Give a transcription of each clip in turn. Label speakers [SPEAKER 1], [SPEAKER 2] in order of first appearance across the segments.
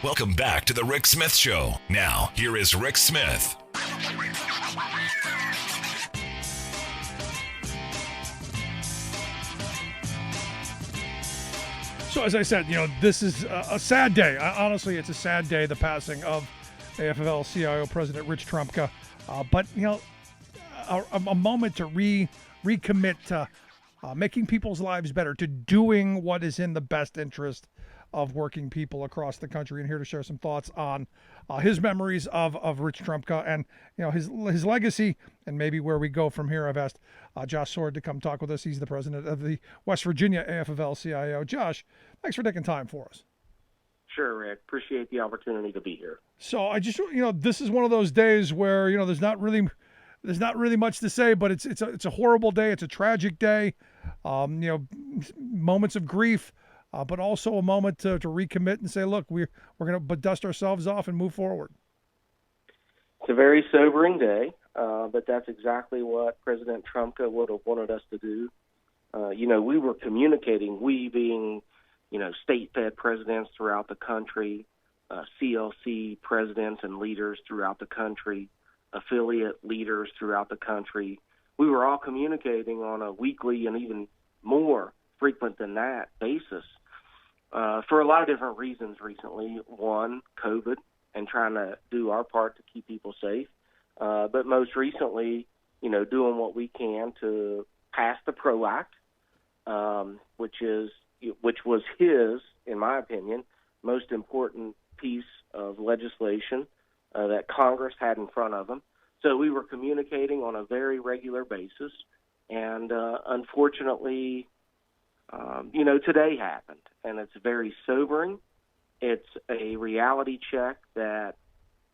[SPEAKER 1] Welcome back to the Rick Smith Show. Now, here is Rick Smith.
[SPEAKER 2] So as I said, this is a sad day. Honestly, it's a sad day, the passing of AFL-CIO President Rich Trumka. But a moment to recommit to making people's lives better, to doing what is in the best interest of working people across the country. And here to share some thoughts on his memories of Rich Trumka and his legacy and maybe where we go from here. I've asked Josh Sword to come talk with us. He's the president of the West Virginia AFL-CIO. Josh, thanks for taking time for us.
[SPEAKER 3] Sure, Rick. Appreciate the opportunity to be here.
[SPEAKER 2] So I just, this is one of those days where, there's not really much to say, but it's a horrible day. It's a tragic day. Moments of grief, but also a moment to recommit and say, look, we're going to dust ourselves off and move forward.
[SPEAKER 3] It's a very sobering day, but that's exactly what President Trumka would have wanted us to do. We were communicating, we being, state-fed presidents throughout the country, CLC presidents and leaders throughout the country, affiliate leaders throughout the country. We were all communicating on a weekly and even more frequent than that basis for a lot of different reasons recently. One, COVID and trying to do our part to keep people safe. But most recently, doing what we can to pass the PRO Act, which was his, in my opinion, most important piece of legislation that Congress had in front of him. So we were communicating on a very regular basis. And unfortunately, today happened. And it's very sobering. It's a reality check that,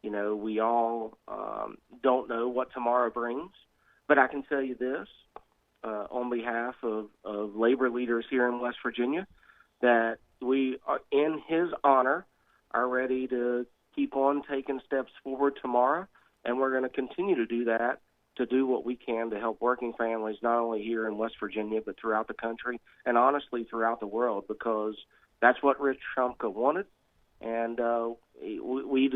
[SPEAKER 3] we all don't know what tomorrow brings. But I can tell you this, on behalf of labor leaders here in West Virginia, that we, are, in his honor, are ready to keep on taking steps forward tomorrow. And we're going to continue to do that, to do what we can to help working families, not only here in West Virginia, but throughout the country and honestly throughout the world, because that's what Rich Trumka wanted. And we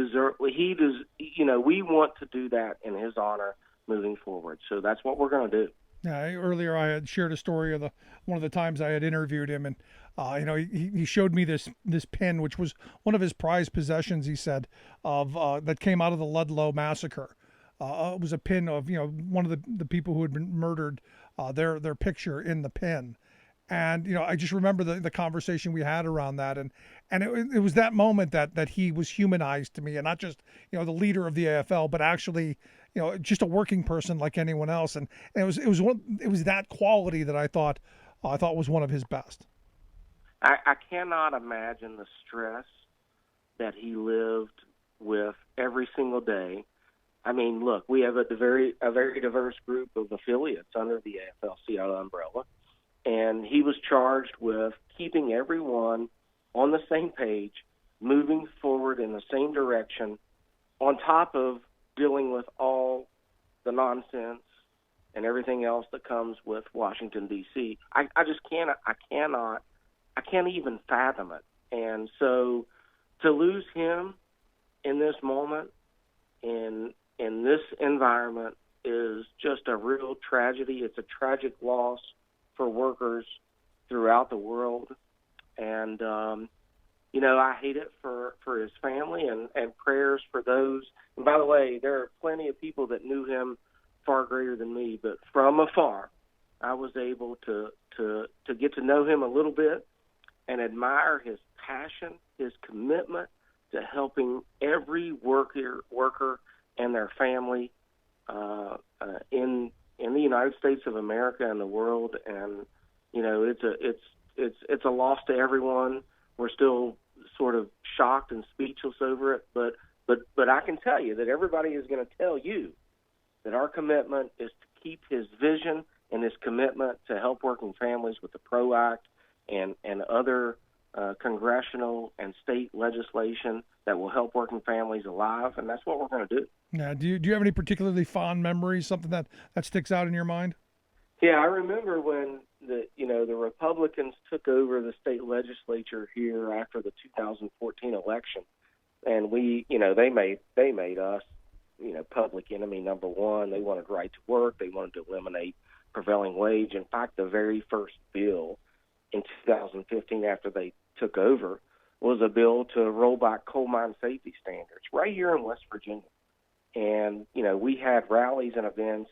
[SPEAKER 3] want to do that in his honor moving forward. So that's what we're going to do.
[SPEAKER 2] Yeah, earlier I had shared a story of one of the times I had interviewed him, and he showed me this pin, which was one of his prized possessions. He said that came out of the Ludlow massacre. It was a pin of one of the people who had been murdered, their picture in the pin. And I just remember the conversation we had around that, and it was that moment that he was humanized to me, and not just the leader of the AFL, but actually just a working person like anyone else. And it was that quality that I thought was one of his best.
[SPEAKER 3] I cannot imagine the stress that he lived with every single day. I mean, look, we have a very diverse group of affiliates under the AFL-CIO umbrella. And he was charged with keeping everyone on the same page, moving forward in the same direction, on top of dealing with all the nonsense and everything else that comes with Washington, D.C. I can't even fathom it. And so to lose him in this moment, in this environment, is just a real tragedy. It's a tragic loss for workers throughout the world. And, I hate it for his family and prayers for those. And by the way, there are plenty of people that knew him far greater than me, but from afar, I was able to get to know him a little bit and admire his passion, his commitment to helping every worker and their family in the United States of America and the world. And it's a loss to everyone. We're still sort of shocked and speechless over it, but I can tell you that everybody is going to tell you that our commitment is to keep his vision and his commitment to help working families with the PRO Act and other congressional and state legislation that will help working families alive, and that's what we're going to do.
[SPEAKER 2] Now, do you have any particularly fond memories, something that sticks out in your mind?
[SPEAKER 3] Yeah, I remember when the Republicans took over the state legislature here after the 2014 election, and they made us, public enemy number one. They wanted right to work. They wanted to eliminate prevailing wage. In fact, the very first bill in 2015 after they took over was a bill to roll back coal mine safety standards right here in West Virginia. And, we had rallies and events,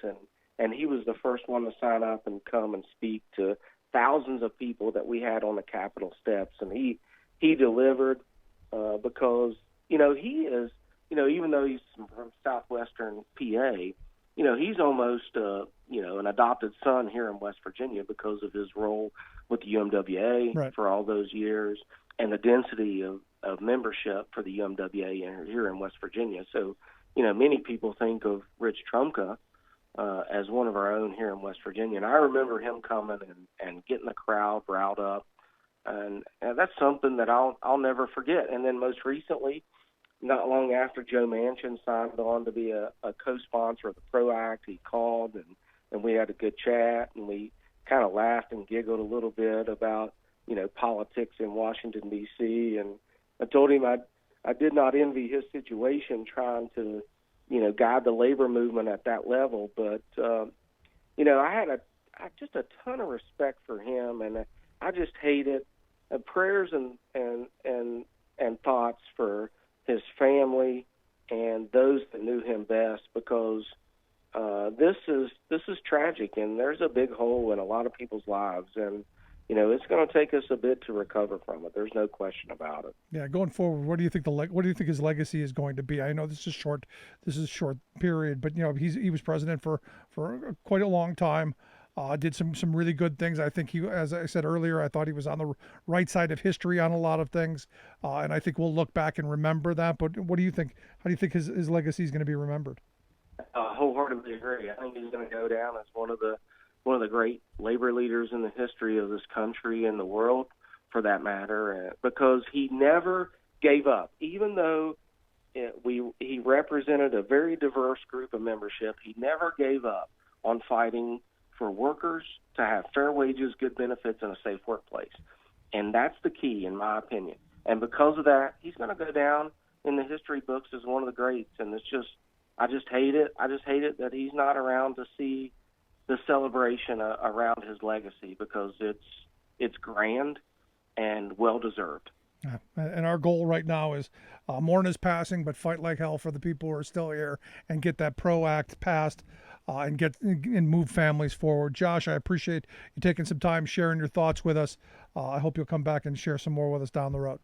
[SPEAKER 3] and he was the first one to sign up and come and speak to thousands of people that we had on the Capitol steps. And he delivered because, he is, even though he's from southwestern PA, he's almost, an adopted son here in West Virginia because of his role with the UMWA
[SPEAKER 2] Right.
[SPEAKER 3] for all those years and the density of membership for the UMWA here in West Virginia. So, many people think of Rich Trumka as one of our own here in West Virginia. And I remember him coming and getting the crowd riled up. And that's something that I'll never forget. And then most recently, not long after Joe Manchin signed on to be a co-sponsor of the PRO Act, he called and we had a good chat, and we kind of laughed and giggled a little bit about, politics in Washington, D.C. And I told him I did not envy his situation trying to, guide the labor movement at that level. But, I had just a ton of respect for him, and I just hated prayers and thoughts for his family and those that knew him best, because this is tragic, and there's a big hole in a lot of people's lives, and it's going to take us a bit to recover from it. There's no question about it.
[SPEAKER 2] Yeah, going forward, what do you think his legacy is going to be? I know this is short period, but he was president for quite a long time. Did some really good things. I think as I said earlier, I thought he was on the right side of history on a lot of things, and I think we'll look back and remember that. But what do you think? How do you think his legacy is going to be remembered?
[SPEAKER 3] Wholeheartedly agree. I think he's going to go down as one of the great labor leaders in the history of this country and the world, for that matter, because he never gave up. Even though he represented a very diverse group of membership, he never gave up on fighting for workers to have fair wages, good benefits, and a safe workplace. And that's the key, in my opinion. And because of that, he's going to go down in the history books as one of the greats. And I just hate it. I just hate it that he's not around to see the celebration around his legacy, because it's grand and well-deserved.
[SPEAKER 2] Yeah. And our goal right now is mourn his passing, but fight like hell for the people who are still here and get that PRO Act passed and move families forward. Josh, I appreciate you taking some time sharing your thoughts with us. I hope you'll come back and share some more with us down the road.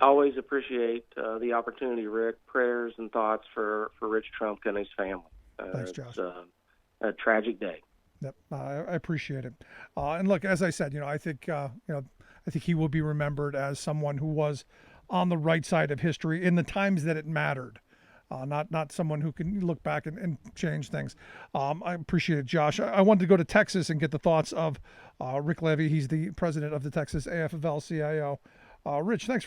[SPEAKER 3] Always appreciate the opportunity, Rick. Prayers and thoughts for Rich Trumka and his family.
[SPEAKER 2] Thanks, Josh.
[SPEAKER 3] It's a tragic day.
[SPEAKER 2] Yep, I appreciate it. And look, as I said, I think he will be remembered as someone who was on the right side of history in the times that it mattered. Not someone who can look back and change things. I appreciate it, Josh. I wanted to go to Texas and get the thoughts of Rick Levy. He's the president of the Texas AFL-CIO. Rick, thanks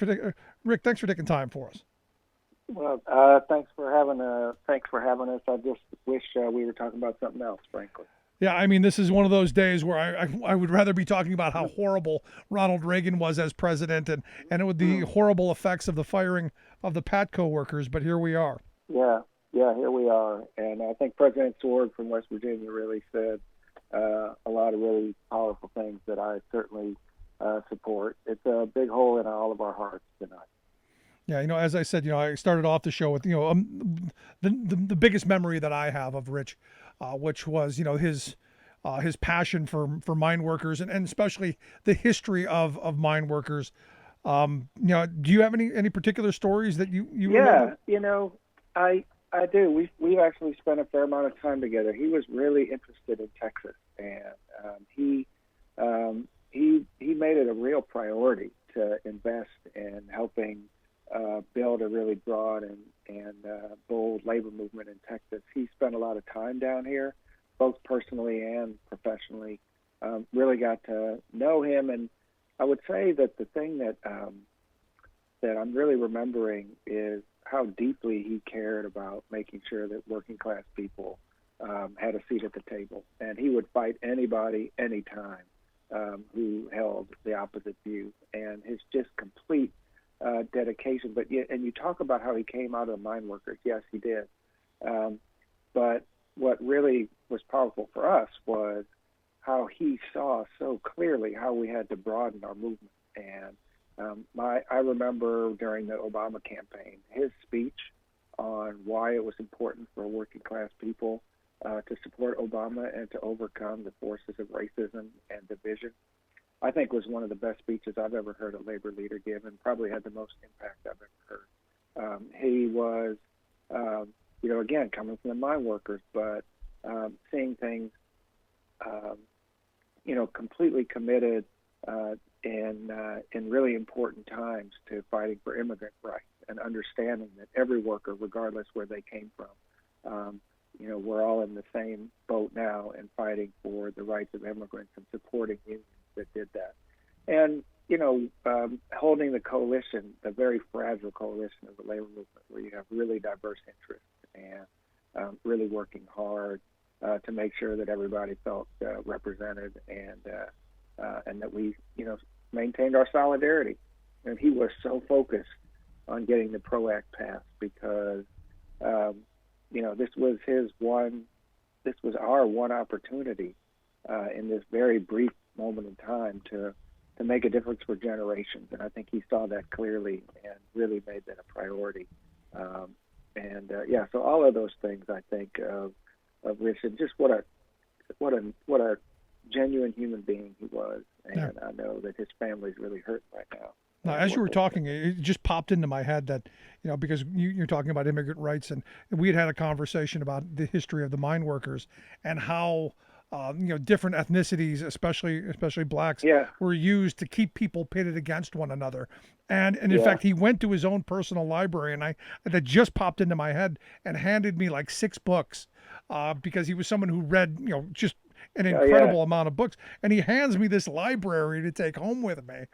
[SPEAKER 2] for taking time for us.
[SPEAKER 4] Well, thanks for having us. I just wish we were talking about something else, frankly.
[SPEAKER 2] Yeah, I mean, this is one of those days where I would rather be talking about how horrible Ronald Reagan was as president and the horrible effects of the firing of the PATCO workers, but here we are.
[SPEAKER 4] Yeah, here we are. And I think President Sword from West Virginia really said a lot of really powerful things that I certainly support. It's a big hole in all of our hearts tonight.
[SPEAKER 2] Yeah, as I said, I started off the show with, the biggest memory that I have of Rich, which was, his passion for mine workers and especially the history of mine workers. Do you have any particular stories that you remember?
[SPEAKER 4] I do. We've actually spent a fair amount of time together. He was really interested in Texas, and he made it a real priority to invest in helping build a really broad and bold labor movement in Texas. He spent a lot of time down here, both personally and professionally. Really got to know him, and I would say that the thing that I'm really remembering is how deeply he cared about making sure that working class people had a seat at the table, and he would fight anybody, anytime, who held the opposite view. And his just complete dedication. And you talk about how he came out of the mine workers. Yes, he did. But what really was powerful for us was how he saw so clearly how we had to broaden our movement. And I remember during the Obama campaign, his speech on why it was important for working class people to support Obama and to overcome the forces of racism and division, I think was one of the best speeches I've ever heard a labor leader give, and probably had the most impact I've ever heard. He was, again, coming from the mine workers, but seeing things, completely committed in really important times to fighting for immigrant rights and understanding that every worker, regardless where they came from, we're all in the same boat now and fighting for the rights of immigrants and supporting unions that did that. And, holding the coalition, the very fragile coalition of the labor movement, where you have really diverse interests and really working hard to make sure that everybody felt represented and that we, maintained our solidarity. And he was so focused on getting the PRO Act passed because, this was our one opportunity in this very brief moment in time to make a difference for generations. And I think he saw that clearly and really made that a priority. So all of those things I think of Richard, just what a genuine human being he was. And yeah. I know that his family's really hurting right now.
[SPEAKER 2] Now, as you were talking, it just popped into my head that, because you're talking about immigrant rights, and we had a conversation about the history of the mine workers and how, different ethnicities, especially blacks, were used to keep people pitted against one another. And in fact, he went to his own personal library, and that just popped into my head and handed me like 6 books because he was someone who read, just an incredible amount of books, and he hands me this library to take home with me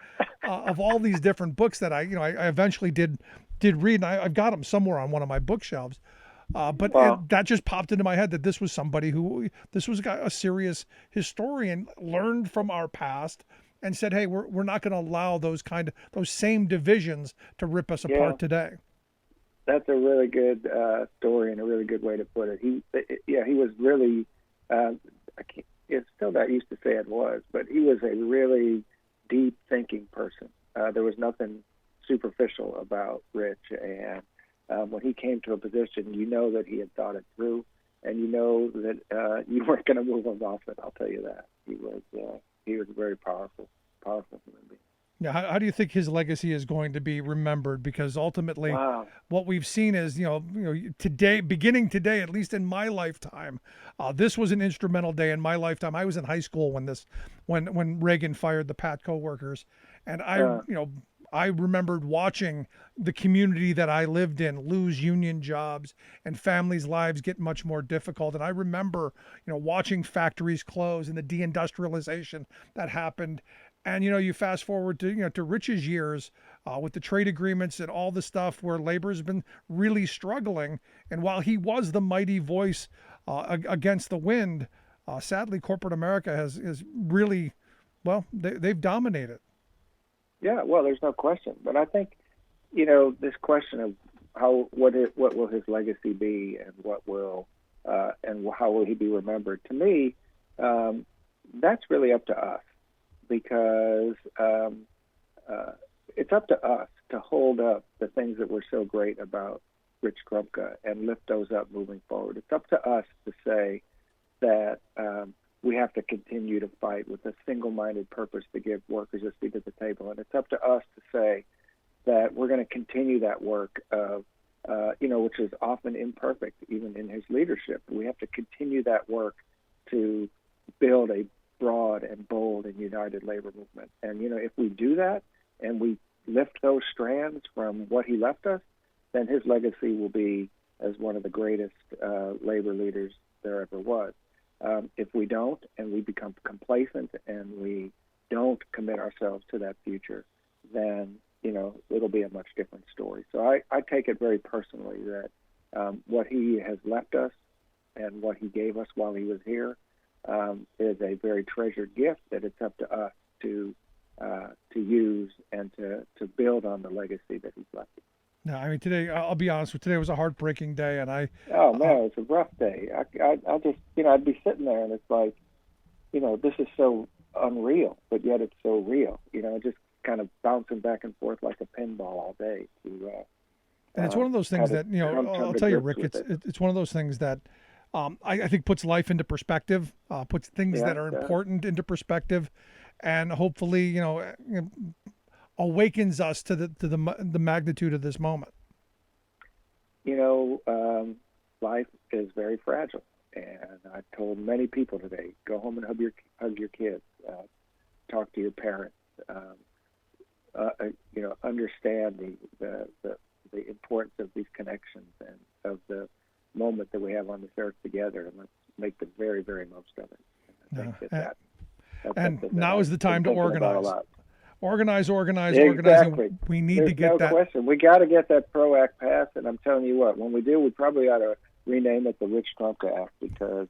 [SPEAKER 2] of all these different books that I eventually did read, and I've got them somewhere on one of my bookshelves. That just popped into my head that this was somebody this was a serious historian, learned from our past, and said, "Hey, we're not going to allow those same divisions to rip us apart today."
[SPEAKER 4] That's a really good story and a really good way to put it. He was really. It's still not used to say it was, but he was a really deep thinking person. There was nothing superficial about Rich, and when he came to a position, that he had thought it through, and that you weren't going to move him off it. I'll tell you that. He was a very powerful human being.
[SPEAKER 2] Yeah, how do you think his legacy is going to be remembered? Because ultimately, what we've seen is, today, beginning today, at least in my lifetime, this was an instrumental day in my lifetime. I was in high school when Reagan fired the Patco workers, and I remembered watching the community that I lived in lose union jobs and families' lives get much more difficult. And I remember, watching factories close and the deindustrialization that happened. And, you fast forward to Rich's years with the trade agreements and all the stuff where labor has been really struggling. And while he was the mighty voice against the wind, sadly, corporate America has really, they've dominated.
[SPEAKER 4] Yeah, well, there's no question. But I think, this question of what will his legacy be and how will he be remembered, to me, that's really up to us. Because it's up to us to hold up the things that were so great about Rich Trumka and lift those up moving forward. It's up to us to say that we have to continue to fight with a single-minded purpose to give workers a seat at the table. And it's up to us to say that we're going to continue that work of, which is often imperfect, even in his leadership. We have to continue that work to build a broad and bold and united labor movement. And, if we do that and we lift those strands from what he left us, then his legacy will be as one of the greatest labor leaders there ever was. If we don't, and we become complacent and we don't commit ourselves to that future, then, it'll be a much different story. So I take it very personally that what he has left us and what he gave us while he was here is a very treasured gift that it's up to us to to use and to build on the legacy that he's left.
[SPEAKER 2] No, I mean, today, I'll be honest with you, today was a heartbreaking day, and
[SPEAKER 4] Oh, man, it's a rough day. I just, I'd be sitting there, and it's like, this is so unreal, but yet it's so real, just kind of bouncing back and forth like a pinball all day.
[SPEAKER 2] And it's one of those things that, I'll tell you, Rick, it's one of those things that I think puts life into perspective, puts things that are important into perspective, and hopefully, awakens us to the magnitude of this moment.
[SPEAKER 4] Life is very fragile, and I've told many people today, go home and hug your kids, talk to your parents, understand the importance of these connections and of the moment that we have on this earth together, and let's make the very, very most of it. And I think
[SPEAKER 2] and now is the time to organize. Organize.
[SPEAKER 4] Exactly.
[SPEAKER 2] We need to get
[SPEAKER 4] no
[SPEAKER 2] that.
[SPEAKER 4] Question. We got to get that PRO Act passed, and I'm telling you what, when we do, we probably ought to rename it the Rich Trumka Act, because,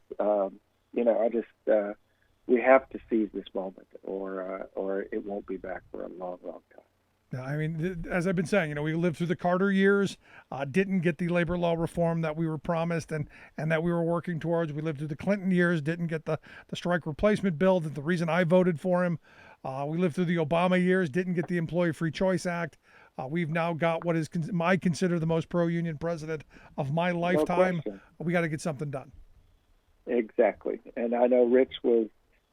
[SPEAKER 4] we have to seize this moment, or it won't be back for a long, long time.
[SPEAKER 2] Yeah, I mean, as I've been saying, we lived through the Carter years, didn't get the labor law reform that we were promised and that we were working towards. We lived through the Clinton years, didn't get the strike replacement bill, the reason I voted for him. We lived through the Obama years, didn't get the Employee Free Choice Act. We've now got what is I consider the most pro-union president of my lifetime.
[SPEAKER 4] No,
[SPEAKER 2] we got to get something done.
[SPEAKER 4] Exactly. And I know Rich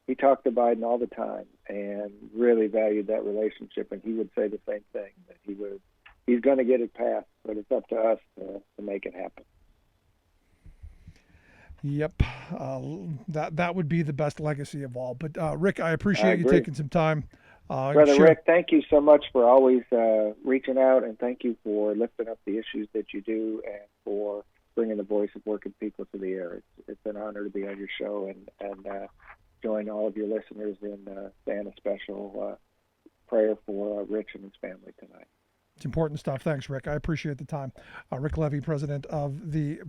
[SPEAKER 4] he talked to Biden all the time and really valued that relationship, and he would say the same thing, that he's going to get it passed, but it's up to us to make it happen.
[SPEAKER 2] Yep, that would be the best legacy of all. But Rick, I appreciate you taking some time.
[SPEAKER 4] Brother Rick, thank you so much for always reaching out, and thank you for lifting up the issues that you do and for bringing the voice of working people to the air. It's an honor to be on your show and join all of your listeners in saying a special prayer for Rich and his family tonight.
[SPEAKER 2] It's important stuff. Thanks, Rick. I appreciate the time. Rick Levy, president of the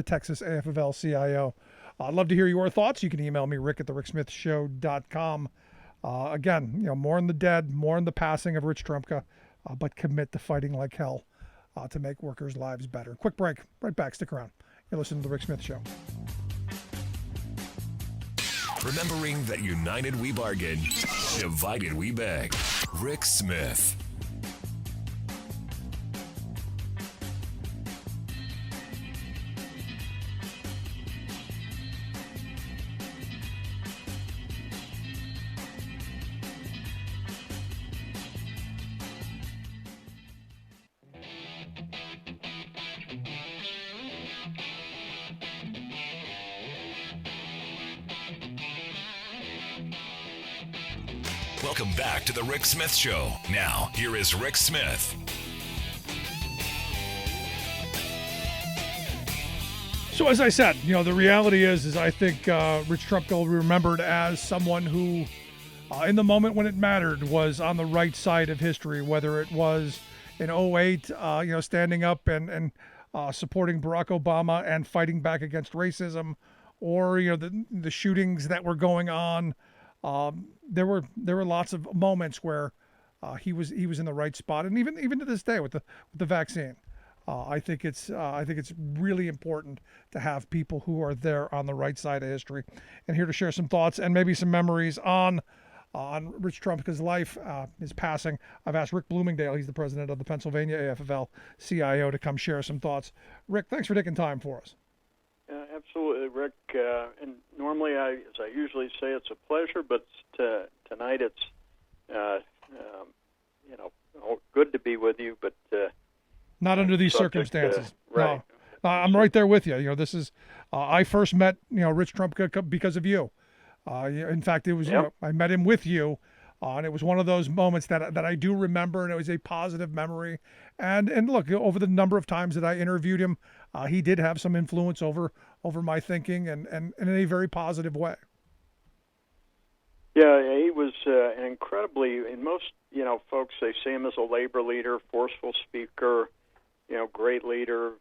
[SPEAKER 2] Texas AFL-CIO. I'd love to hear your thoughts. You can email me, rick@thericksmithshow.com. Again, more on the dead, more on the passing of Rich Trumka, but commit to fighting like hell to make workers' lives better. Quick break. Right back. Stick around. You're listening to The Rick Smith Show.
[SPEAKER 1] Remembering that united we bargain, divided we beg. Rick Smith. Welcome back to the Rick Smith Show. Now, here is Rick Smith.
[SPEAKER 2] So as I said, the reality is I think Rich Trumka will be remembered as someone who, in the moment when it mattered, was on the right side of history, whether it was in 2008, standing up and supporting Barack Obama and fighting back against racism, or, the shootings that were going on. There were lots of moments where he was in the right spot, and even to this day with the vaccine, I think it's really important to have people who are there on the right side of history. And here to share some thoughts and maybe some memories on Rich Trumka's life, his passing, I've asked Rick Bloomingdale. He's the president of the Pennsylvania AFL-CIO, to come share some thoughts. Rick, thanks for taking time for us.
[SPEAKER 5] Absolutely, Rick. And normally, as I usually say, it's a pleasure, but tonight it's, good to be with you, but
[SPEAKER 2] not under these circumstances.
[SPEAKER 5] Right.
[SPEAKER 2] No, I'm right there with you. This is, I first met, Rich Trumka because of you. In fact, it was, I met him with you. And it was one of those moments that I do remember, and it was a positive memory. And look, over the number of times that I interviewed him, he did have some influence over my thinking, and in a very positive way.
[SPEAKER 5] Yeah, he was an incredibly, and most, folks, they see him as a labor leader, forceful speaker, great leader,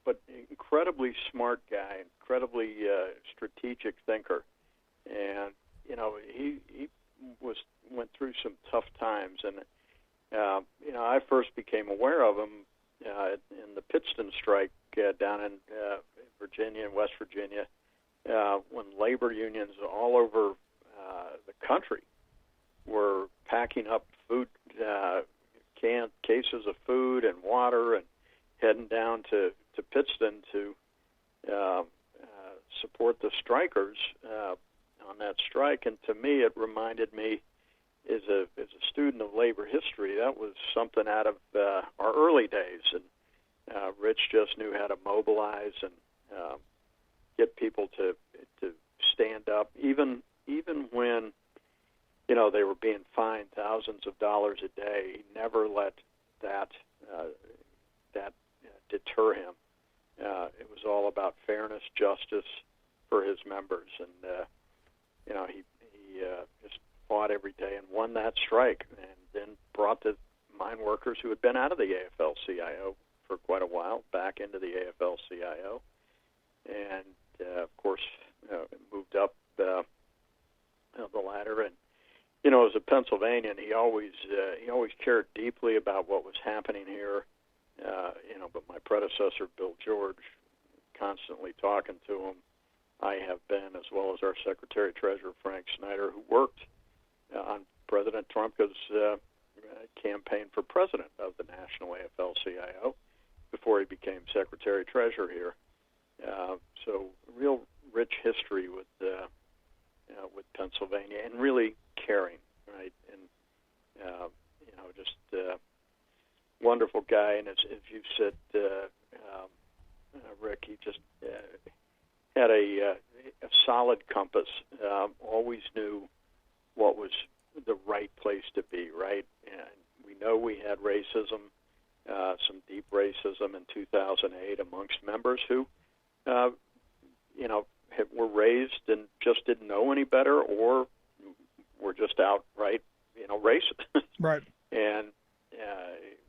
[SPEAKER 5] but incredibly smart guy, incredibly strategic thinker. And, he went through some tough times, and I first became aware of him in the Pittston strike down in Virginia and West Virginia, when labor unions all over the country were packing up food, cases of food and water, and heading down to Pittston to support the strikers on that strike. And to me, it reminded me, as a student of labor history, that was something out of our early days. And Rich just knew how to mobilize and get people to stand up, even when they were being fined thousands of dollars a day. He never let that deter him. It was all about fairness, justice for his members, and he just fought every day and won that strike, and then brought the mine workers who had been out of the AFL-CIO for quite a while back into the AFL-CIO, and of course moved up the ladder. And as a Pennsylvanian, he always cared deeply about what was happening here. But my predecessor, Bill George, constantly talking to him. I have been, as well as our Secretary-Treasurer, Frank Snyder, who worked on President Trumka's campaign for president of the National AFL-CIO before he became Secretary-Treasurer here. So real rich history with Pennsylvania, and really caring, right? And just wonderful guy. And as you said, Rick, he just had a solid compass. Always knew what was the right place to be, right? And we know we had racism, some deep racism in 2008 amongst members who, were raised and just didn't know any better, or were just outright, racist.
[SPEAKER 2] Right.
[SPEAKER 5] And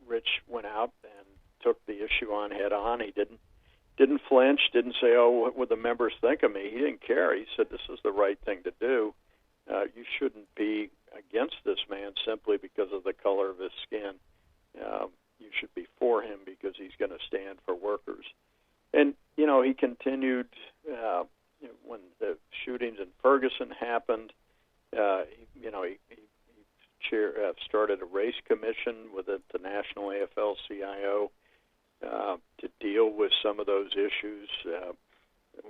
[SPEAKER 5] Rich went out and took the issue on head on. He didn't flinch, didn't say, "Oh, what would the members think of me?" He didn't care. He said, "This is the right thing to do. You shouldn't be against this man simply because of the color of his skin. You should be for him because he's going to stand for workers." And he continued when the shootings in Ferguson happened. He started a race commission with the National AFL-CIO to deal with some of those issues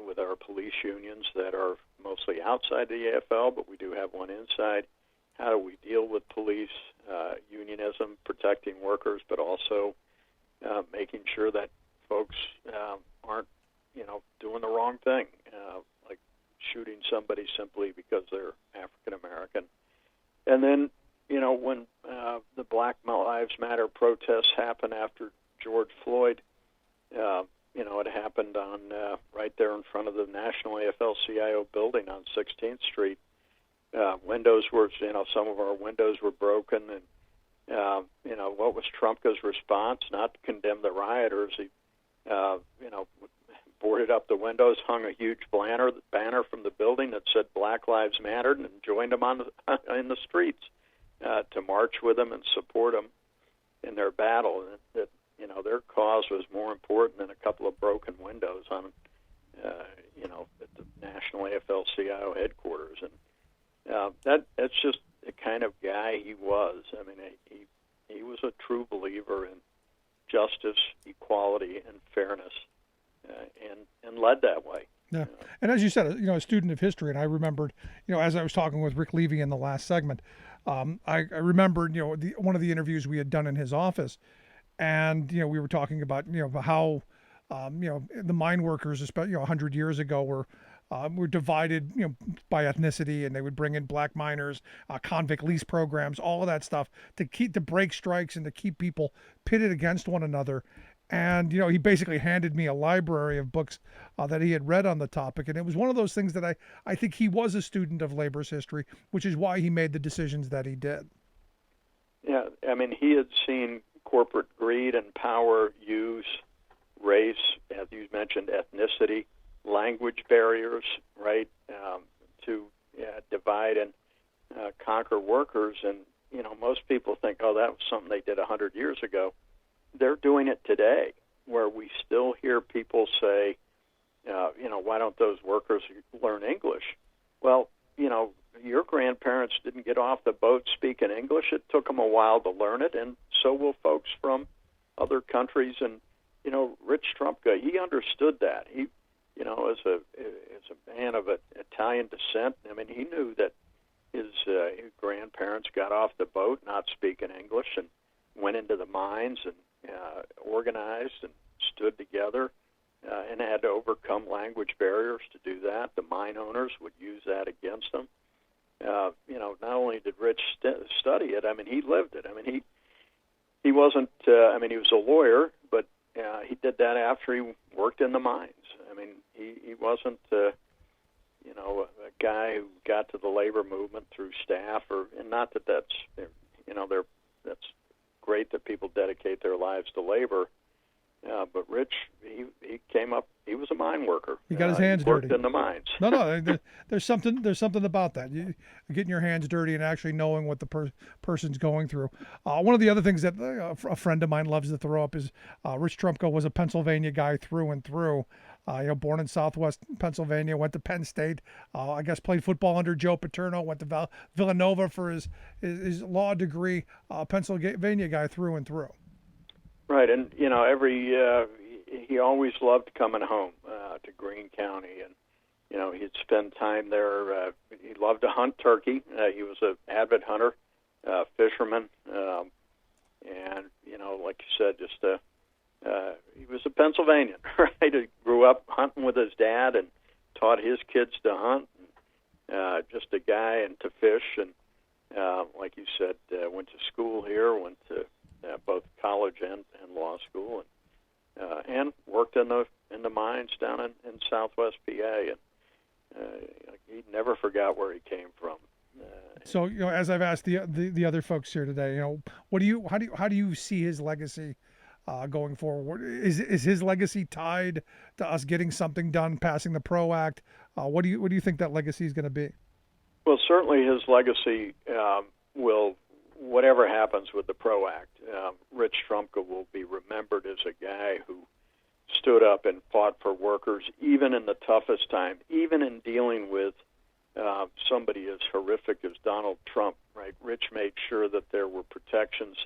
[SPEAKER 5] with our police unions that are mostly outside the AFL, but we do have one inside. How do we deal with police unionism, protecting workers, but also making sure that folks aren't, doing the wrong thing, like shooting somebody simply because they're African American. And then, when the Black Lives Matter protests happened after George Floyd, it happened on right there in front of the National AFL-CIO building on 16th Street. Windows were, some of our windows were broken, and what was Trumka's response? Not to condemn the rioters. He, boarded up the windows, hung a huge banner from the building that said Black Lives Mattered, and joined them in the streets to march with them and support them in their battle. And that their cause was more important than a couple of broken windows on, at the National AFL-CIO headquarters. And that's just the kind of guy he was. I mean, he was a true believer in justice, equality, and fairness, and led that way.
[SPEAKER 2] Yeah. And as you said, a student of history, and I remembered, as I was talking with Rick Levy in the last segment, I remembered, one of the interviews we had done in his office, and, we were talking about, how, the mine workers, especially, 100 years ago were divided, by ethnicity, and they would bring in black miners, convict lease programs, all of that stuff to break strikes and to keep people pitted against one another. And, he basically handed me a library of books that he had read on the topic. And it was one of those things that I think he was a student of labor's history, which is why he made the decisions that he did.
[SPEAKER 5] Yeah, I mean, he had seen corporate greed and power use race, as you mentioned, ethnicity, language barriers, right, to divide. And conquer workers. And, most people think, oh, that was something they did 100 years ago. They're doing it today, where we still hear people say, why don't those workers learn English? Well, your grandparents didn't get off the boat speaking English. It took them a while to learn it, and so will folks from other countries. And, Rich Trumka, he understood that. He, as a man of Italian descent, he knew that his grandparents got off the boat not speaking English and went into the mines and organized and stood together and had to overcome language barriers to do that. The mine owners would use that against them. Not only did Rich study it, he lived it. He wasn't, he was a lawyer, but he did that after he worked in the mines. He wasn't, a guy who got to the labor movement through staff, and not that that's, that's great that people dedicate their lives to labor. But Rich, he came up. He was a mine worker.
[SPEAKER 2] He got his hands
[SPEAKER 5] dirty.
[SPEAKER 2] Worked
[SPEAKER 5] in the mines.
[SPEAKER 2] No. There's something about that. You getting your hands dirty and actually knowing what the person's going through. One of the other things that a friend of mine loves to throw up is Rich Trumka was a Pennsylvania guy through and through. Born in Southwest Pennsylvania, went to Penn State. I guess played football under Joe Paterno. Went to Villanova for his law degree. Pennsylvania guy through and through.
[SPEAKER 5] Right, and he always loved coming home to Greene County, and he'd spend time there. He loved to hunt turkey. He was an avid hunter, fisherman, and like you said, he was a Pennsylvanian, right? He grew up hunting with his dad and taught his kids to hunt. And, just a guy and to fish, and like you said, went to school here, went to both college and law school, and worked in the mines down in Southwest PA, and he never forgot where he came from.
[SPEAKER 2] So as I've asked the other folks here today, how do you see his legacy going forward? Is his legacy tied to us getting something done, passing the PRO Act? What do you think that legacy is going to be?
[SPEAKER 5] Well, certainly his legacy will. Whatever happens with the PRO Act, Rich Trumka will be remembered as a guy who stood up and fought for workers, even in the toughest time, even in dealing with somebody as horrific as Donald Trump. Right? Rich made sure that there were protections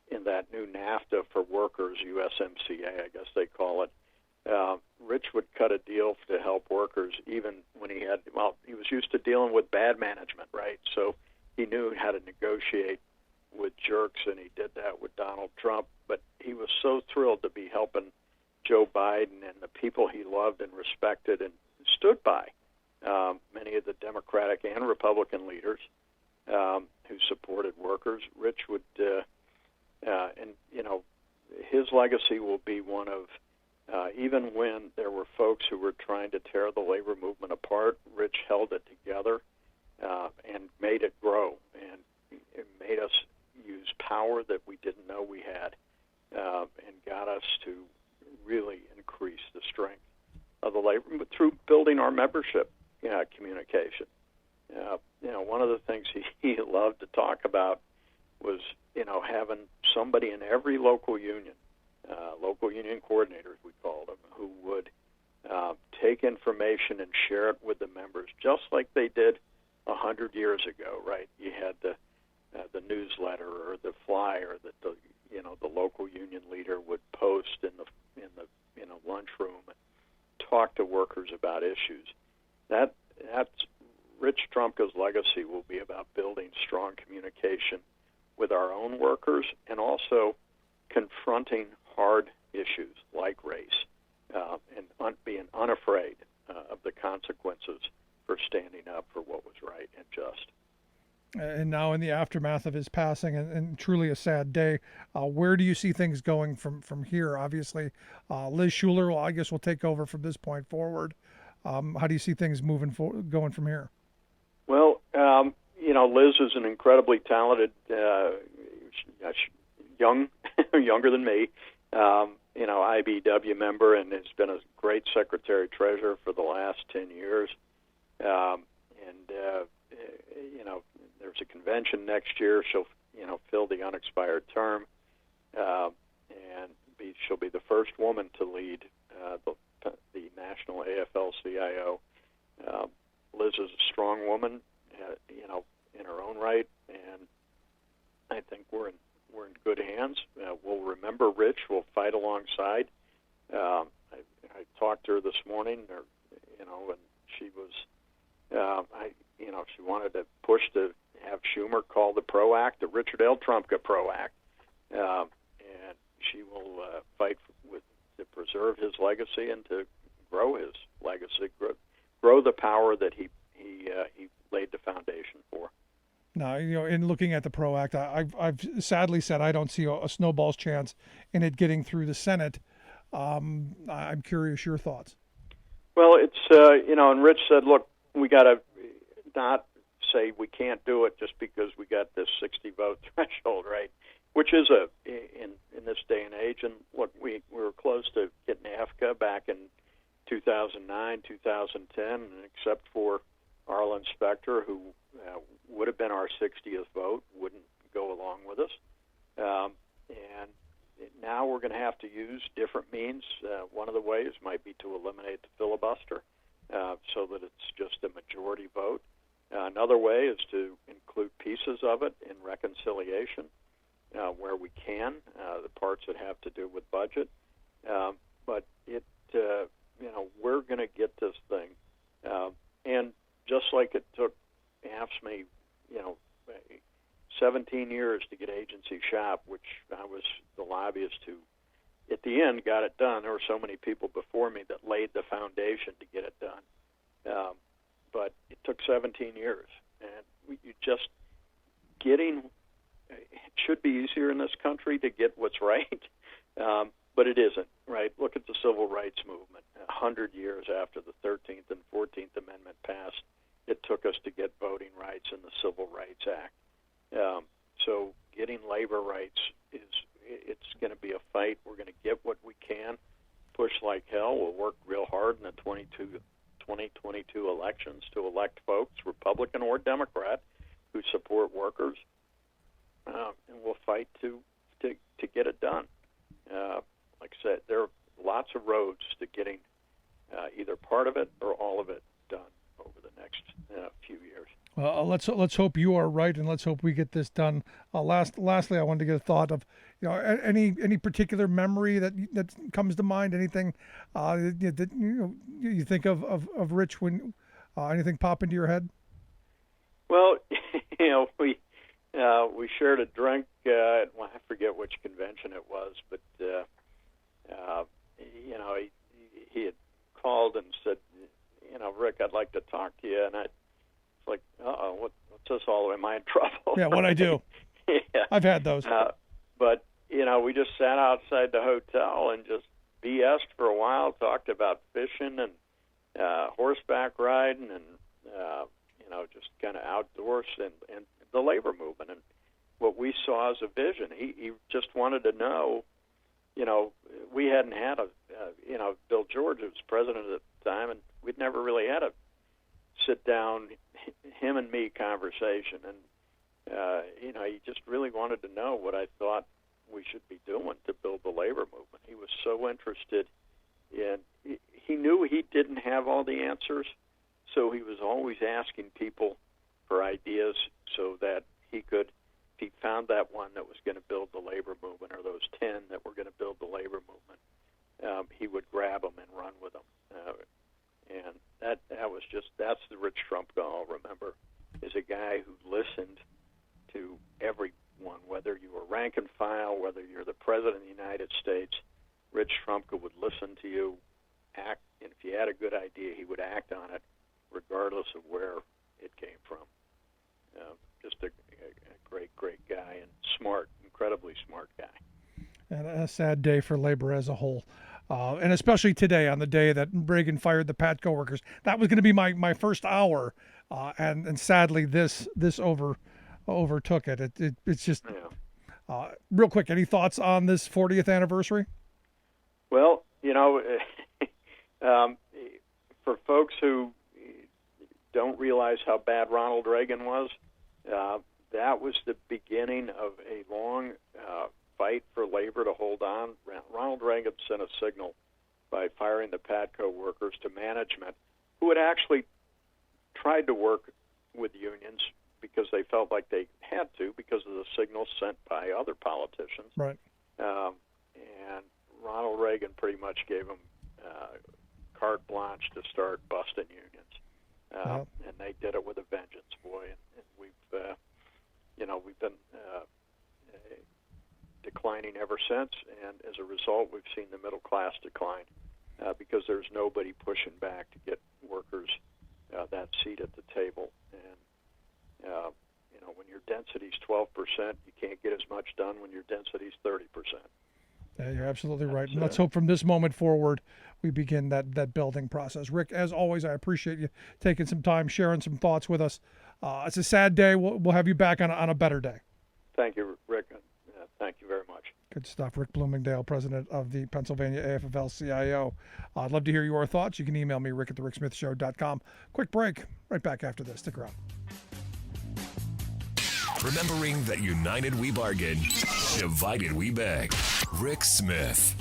[SPEAKER 5] in that new NAFTA for workers, USMCA, I guess they call it. Rich would cut a deal to help workers, even when he was used to dealing with bad management, right? So he knew how to negotiate with jerks, and he did that with Donald Trump. But he was so thrilled to be helping Joe Biden and the people he loved and respected and stood by. Many of the Democratic and Republican leaders who supported workers. Rich would, his legacy will be one of, even when there were folks who were trying to tear the labor movement apart, Rich held it together and made it grow, and it made us use power that we didn't know we had, and got us to really increase the strength of the labor through building our membership communication. One of the things he loved to talk about was, having somebody in every local union coordinators, we called them, who would take information and share it with the members, just like they did 100 years ago, right? You had the newsletter or the flyer that the local union leader would post in the lunchroom and talk to workers about issues. That's Rich Trumka's legacy will be about building strong communication with our own workers and also confronting hard issues like race and being unafraid of the consequences for standing up for what was right and just.
[SPEAKER 2] And now in the aftermath of his passing, and truly a sad day, where do you see things going from here? Obviously, Liz Shuler, I guess, will take over from this point forward. How do you see things going from here? Well,
[SPEAKER 5] Liz is an incredibly talented, younger than me, IBW member, and has been a great secretary-treasurer for the last 10 years. There's there's a convention next year. She'll, fill the unexpired term, and she'll be the first woman to lead the national AFL-CIO. Liz is a strong woman, in her own right, and I think we're in good hands. We'll remember Rich. We'll fight alongside. I talked to her this morning, and she was, she wanted to push to have Schumer call the PRO Act the Richard Trumka PRO Act, and she will fight to preserve his legacy and to grow his legacy, grow the power that he laid the foundation for.
[SPEAKER 2] Now, in looking at the PRO Act, I've sadly said I don't see a snowball's chance in it getting through the Senate. I'm curious your thoughts.
[SPEAKER 5] Well, it's and Rich said, look, we got to not say we can't do it just because we got this 60 vote threshold, right? Which is in this day and age. And look, we were close to getting AFCA back in 2009, 2010, and except for Arlen Specter, who would have been our 60th vote, wouldn't go along with us. And now we're going to have to use different means. One of the ways might be to eliminate the filibuster so that it's just a majority vote. Another way is to include pieces of it in reconciliation where we can, the parts that have to do with budget. But we're going to get this thing. And just like it took AFSCME, 17 years to get agency shop, which I was the lobbyist who, at the end, got it done. There were so many people before me that laid the foundation to get it done. But it took 17 years. And it should be easier in this country to get what's right, but it isn't, right? Look at the Civil Rights Movement. 100 years after the 13th and 14th Amendment passed, it took us to get voting rights in the Civil Rights Act. So getting labor rights it's going to be a fight. We're going to get what we can, push like hell. We'll work real hard in the 2022 elections to elect folks, Republican or Democrat, who support workers, and we'll fight to get it done. Like I said, there are lots of roads to getting either part of it or all of it done over the next few years.
[SPEAKER 2] Let's hope you are right, and let's hope we get this done. Lastly, I wanted to get a thought of, any particular memory that comes to mind. Anything that you think of Rich when anything pop into your head? Well,
[SPEAKER 5] we shared a drink. I forget which convention it was, but he had called and said, Rick, I'd like to talk to you, and I. Like, what's this all? Am I in trouble?
[SPEAKER 2] Yeah, what I do.
[SPEAKER 5] Yeah.
[SPEAKER 2] I've had those.
[SPEAKER 5] But, we just sat outside the hotel and just BS'd for a while, talked about fishing and horseback riding and, just kind of outdoors and the labor movement. And what we saw as a vision, he just wanted to know, we hadn't had Bill George was president at the time, and we'd never really had a sit-down, him and me conversation, and he just really wanted to know what I thought we should be doing to build the labor movement. He was so interested in. He knew he didn't have all the answers, so he was always asking people for ideas so that he could. If he found that one that was going to build the labor movement, or those 10 that were going to build the labor movement, he would grab them and run with them. And that's the Rich Trumka I'll remember, is a guy who listened to everyone, whether you were rank and file, whether you're the president of the United States. Rich Trumka would listen to you, act, and if you had a good idea, he would act on it, regardless of where it came from. Just a great guy, and smart, incredibly smart guy.
[SPEAKER 2] And a sad day for labor as a whole. And especially today, on the day that Reagan fired the Patco workers. That was going to be my first hour, and sadly this overtook it. It's just real quick. Any thoughts on this 40th anniversary?
[SPEAKER 5] Well, for folks who don't realize how bad Ronald Reagan was, That was the beginning of a long fight for labor to hold on. Ronald Reagan sent a signal by firing the PATCO workers to management, who had actually tried to work with unions because they felt like they had to because of the signals sent by other politicians.
[SPEAKER 2] Right.
[SPEAKER 5] And Ronald Reagan pretty much gave them carte blanche to start busting unions. And they did it with a vengeance, boy. And we've been declining ever since. And as a result, we've seen the middle class decline because there's nobody pushing back to get workers that seat at the table. And when your density's 12%, you can't get as much done when your density's 30%.
[SPEAKER 2] Yeah, you're absolutely right. And let's hope from this moment forward we begin that building process. Rick, as always, I appreciate you taking some time, sharing some thoughts with us. It's a sad day. We'll have you back on a better day.
[SPEAKER 5] Thank you, Rick. Thank you very much.
[SPEAKER 2] Good stuff. Rick Bloomingdale, president of the Pennsylvania AFL-CIO. I'd love to hear your thoughts. You can email me, rick@thericksmithshow.com. Quick break. Right back after this. Stick around.
[SPEAKER 1] Remembering that united we bargain, divided we beg. Rick Smith.